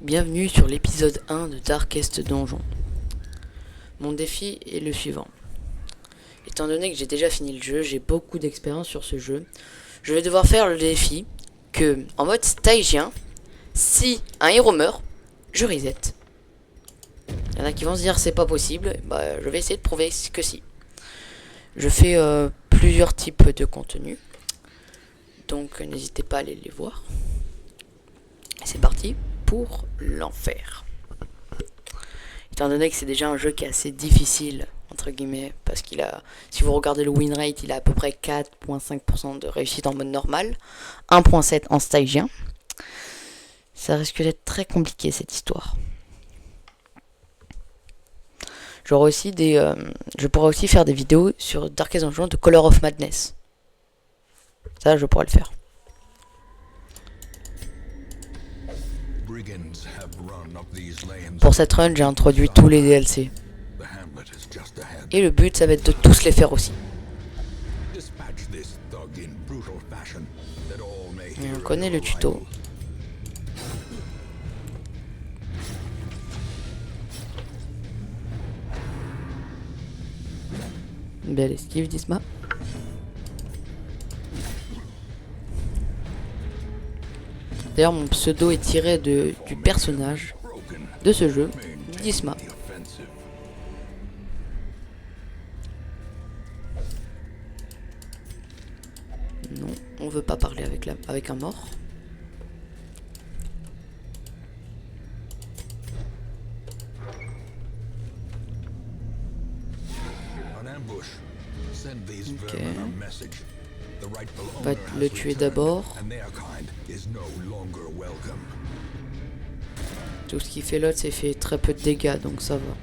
Bienvenue sur l'épisode 1 de Darkest Donjon. Mon défi est le suivant. Étant donné que j'ai déjà fini le jeu, j'ai beaucoup d'expérience sur ce jeu, je vais devoir faire le défi que, en mode stagien, si un héros meurt, je reset. Il y en a qui vont se dire c'est pas possible, bah je vais essayer de prouver que si. Je fais plusieurs types de contenus, donc n'hésitez pas à aller les voir. Et c'est parti pour l'enfer. Étant donné que c'est déjà un jeu qui est assez difficile, entre guillemets, parce qu'il a, si vous regardez le win rate, il a à peu près 4,5% de réussite en mode normal, 1,7 en stagien. Ça risque d'être très compliqué cette histoire. J'aurai aussi je pourrais aussi faire des vidéos sur Darkest Dungeon de Color of Madness. Ça, je pourrais le faire. Pour cette run, j'ai introduit tous les DLC. Et le but, ça va être de tous les faire aussi. Et on connaît le tuto. Une belle esquive d'Isma. D'ailleurs, mon pseudo est tiré du personnage de ce jeu, d'Isma. Non, on veut pas parler avec un mort. Ok. On va le tuer d'abord. Tout ce qu'il fait l'autre, c'est fait très peu de dégâts, donc ça va.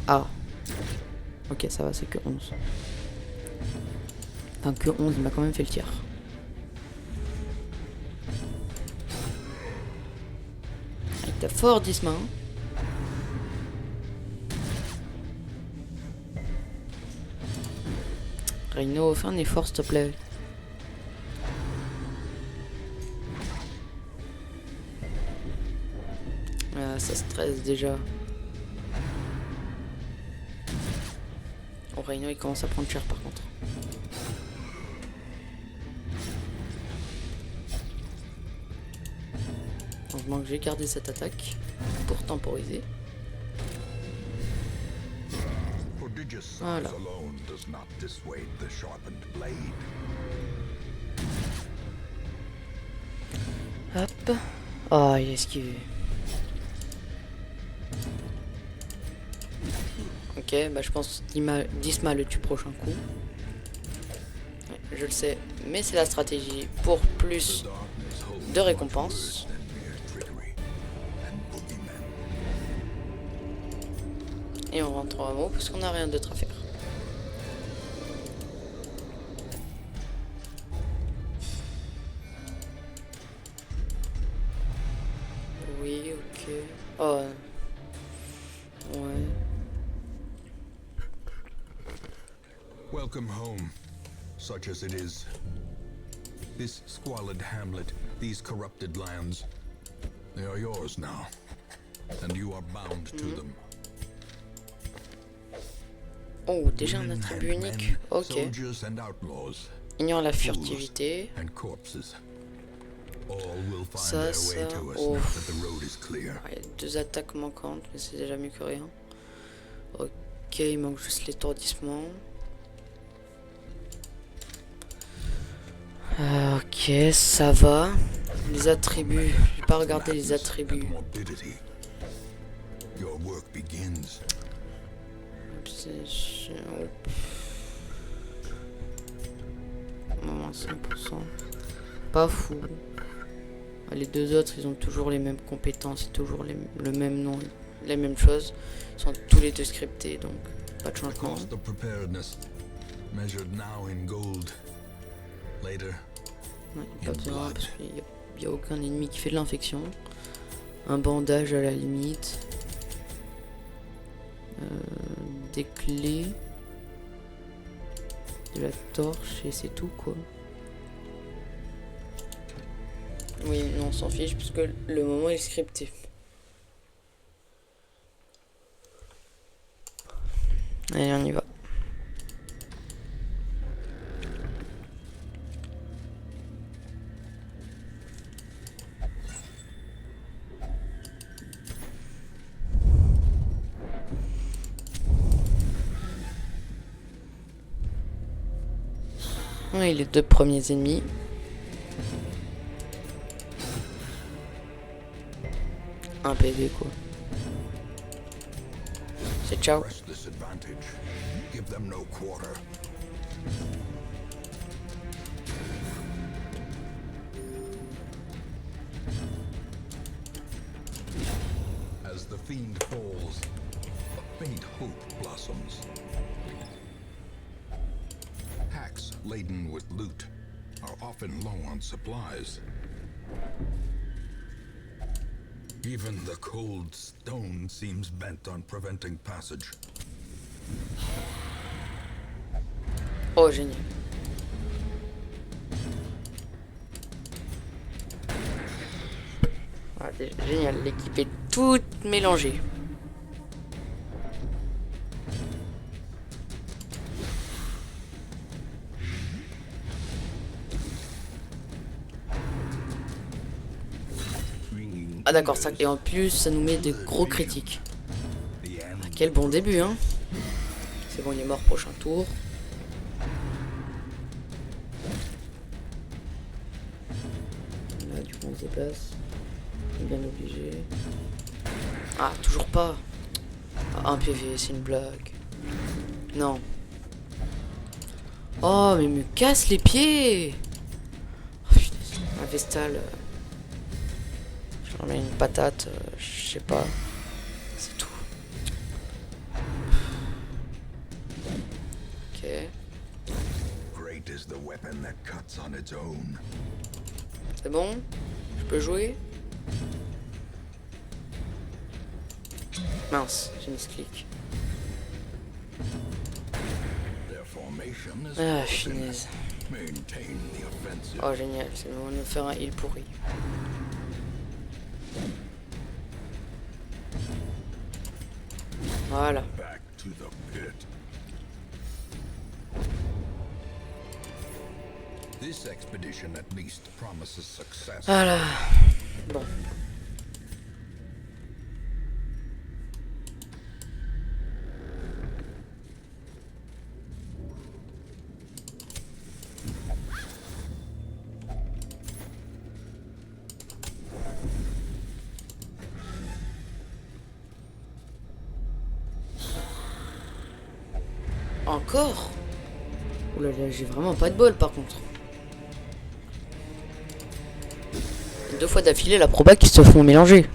Ah. Ok, ça va, c'est que 11. Enfin, que 11, il m'a quand même fait le tir. Il t'a fort 10 mains. Reino, fais un effort, s'il te plaît. Ah, ça stresse déjà. Oh, Reino, il commence à prendre cher par contre. Heureusement que j'ai gardé cette attaque pour temporiser. Voilà. Hop. Oh, il a esquivé. Ok, bah je pense Disma le tue prochain coup. Ouais, je le sais, mais c'est la stratégie pour plus de récompenses. Et on rentre en haut parce qu'on n'a rien d'autre à faire. Oui, ok. Oh. Ouais. Welcome home, such as it is. This squalid hamlet, these corrupted lands, they are yours now, and you are bound to them. Oh, déjà un attribut unique. Ok. Ignore la furtivité. Ça. Oh. Il y a 2 attaques manquantes, mais c'est déjà mieux que rien. Ok, il manque juste l'étourdissement. Ok, ça va. Les attributs. Je vais pas regarder les attributs. Obsession. Moins 5%. Pas fou. Les 2 autres, ils ont toujours les mêmes compétences, toujours le même nom, les mêmes choses. Ils sont tous les 2 scriptés, donc pas de changement. Ouais, pas besoin parce qu'il n'y a aucun ennemi qui fait de l'infection. Un bandage à la limite. Des clés. De la torche et c'est tout quoi. Oui, non, on s'en fiche puisque le moment est scripté. Allez, on y va. Oui, les 2 premiers ennemis. Un PV quoi. C'est ciao. Press this advantage. Give them no quarter. As the fiend falls, a faint hope blossoms. Hacks laden with loot are often low on supplies. Even the cold stone seems bent on preventing passage. Oh, génial. Ah, génial, l'équipe est toute mélangée. Ah d'accord, ça, et en plus ça nous met de gros critiques. Ah, quel bon début hein. C'est bon, il est mort, prochain tour. Là du coup on se déplace. On est bien obligé. Ah toujours pas. Ah, un PV, c'est une blague. Non. Oh mais il me casse les pieds. Oh, putain, un Vestal. J'en mets une patate, je sais pas. C'est tout. Ok. Great is the weapon that cuts on its own. C'est bon? Je peux jouer? Mince, j'ai mis ce clic. Their formation is Ah, frozen. finesse. Maintain the offensive. Oh, génial, c'est le moment de me faire un heal pourri. Voilà. Back to the pit. This expedition at least promises success. Voilà. Bon. Encore? Oulala, j'ai vraiment pas de bol par contre. 2 fois d'affilée la proba qui se font mélanger.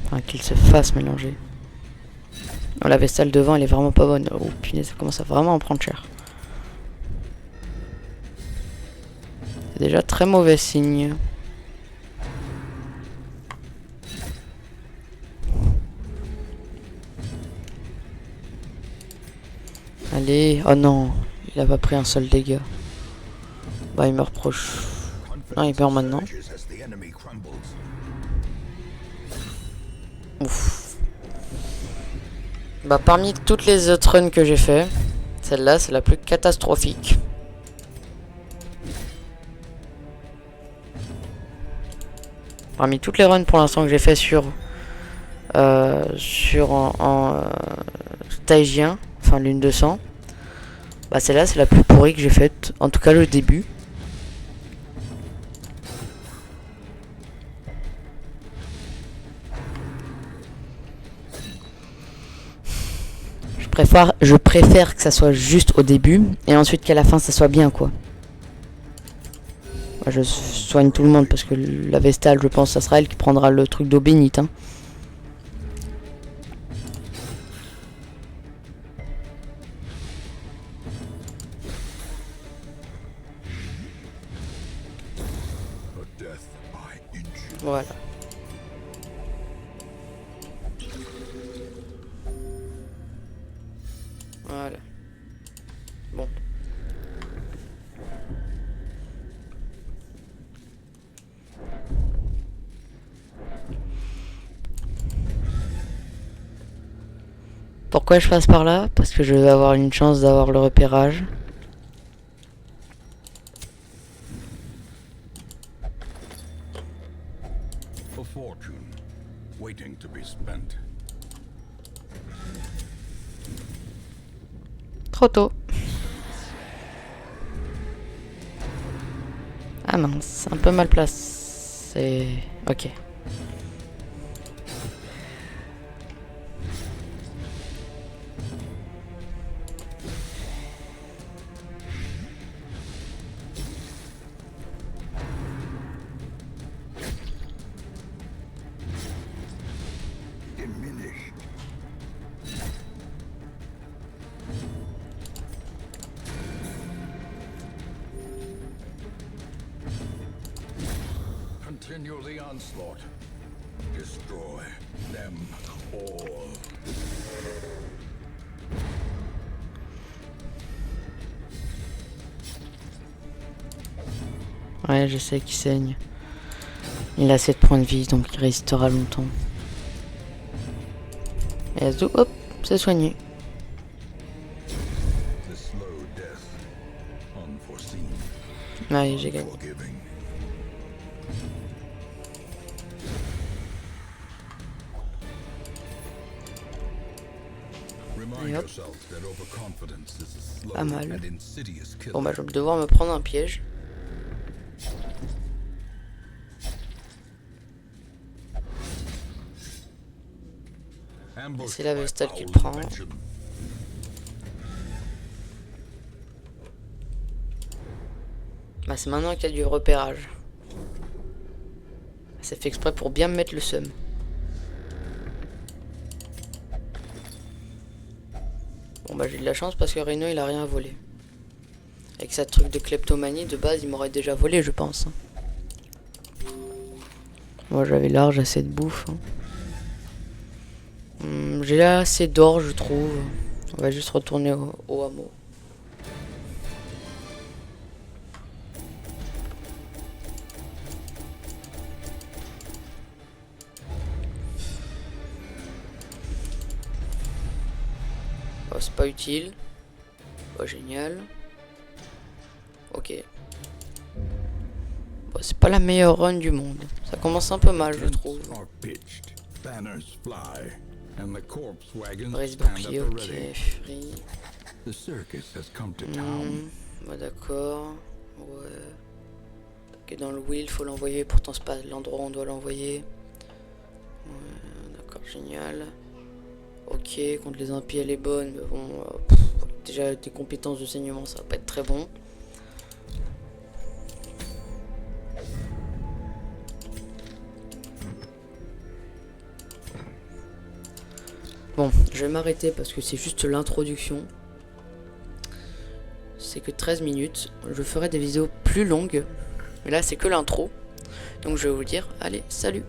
Enfin, qu'ils se fassent mélanger. Oh, la Vestale devant elle est vraiment pas bonne. Oh punaise, ça commence à vraiment en prendre cher. C'est déjà très mauvais signe. Allez, oh non, il a pas pris un seul dégât. Bah il meurt proche. Non, il meurt maintenant. Surges as the enemy crumbles. Ouf. Bah parmi toutes les autres runs que j'ai fait, celle-là c'est la plus catastrophique. Parmi toutes les runs pour l'instant que j'ai fait sur Taïgien, enfin lune 200, bah celle-là c'est la plus pourrie que j'ai faite, en tout cas le début. Je préfère que ça soit juste au début et ensuite qu'à la fin ça soit bien quoi. Moi, je soigne tout le monde parce que la Vestale je pense ça sera elle qui prendra le truc d'eau bénite hein. A death by inches. Voilà. pourquoi je passe par là? Parce que je vais avoir une chance d'avoir le repérage. A fortune waiting to be spent. Trop tôt. Ah mince, un peu mal placé. Ok. Diminished. Continue the onslaught. Destroy them all. Ouais, je sais qu'il saigne. Il a 7 points de vie, donc il restera longtemps. Et Azu, hop, c'est soigné. The slow death, unforeseen, Ouais, j'ai gagné. forgiving. Remind Yep. yourself that overconfidence is a slow Pas mal. and insidious killer. Bon bah je vais devoir me prendre un piège. Ambushed c'est la by Vestal qui le foul prend. invention. Bah c'est maintenant qu'il y a du repérage. C'est fait exprès pour bien me mettre le seum. Bon bah j'ai de la chance parce que Reno il a rien volé. Avec sa truc de kleptomanie de base il m'aurait déjà volé je pense. Moi j'avais large assez de bouffe. J'ai assez d'or je trouve. On va juste retourner au hameau. Oh, c'est pas utile. Oh, génial. Ok. Bon, c'est pas la meilleure run du monde. Ça commence un peu mal, je trouve. Tents are pitched, banners fly, and the corpse wagons Brise stand at bouclier, the ok. ready. Free. The circus has come to town. Bah d'accord. Ouais. Ok, dans le wheel, faut l'envoyer. Pourtant, c'est pas l'endroit où on doit l'envoyer. Ouais, d'accord, génial. Ok, contre les impies, elle est bonne. Mais bon, déjà, des compétences de saignement, ça va pas être très bon. Bon, je vais m'arrêter parce que c'est juste l'introduction. C'est que 13 minutes. Je ferai des vidéos plus longues. Mais là, c'est que l'intro. Donc je vais vous dire, allez, salut!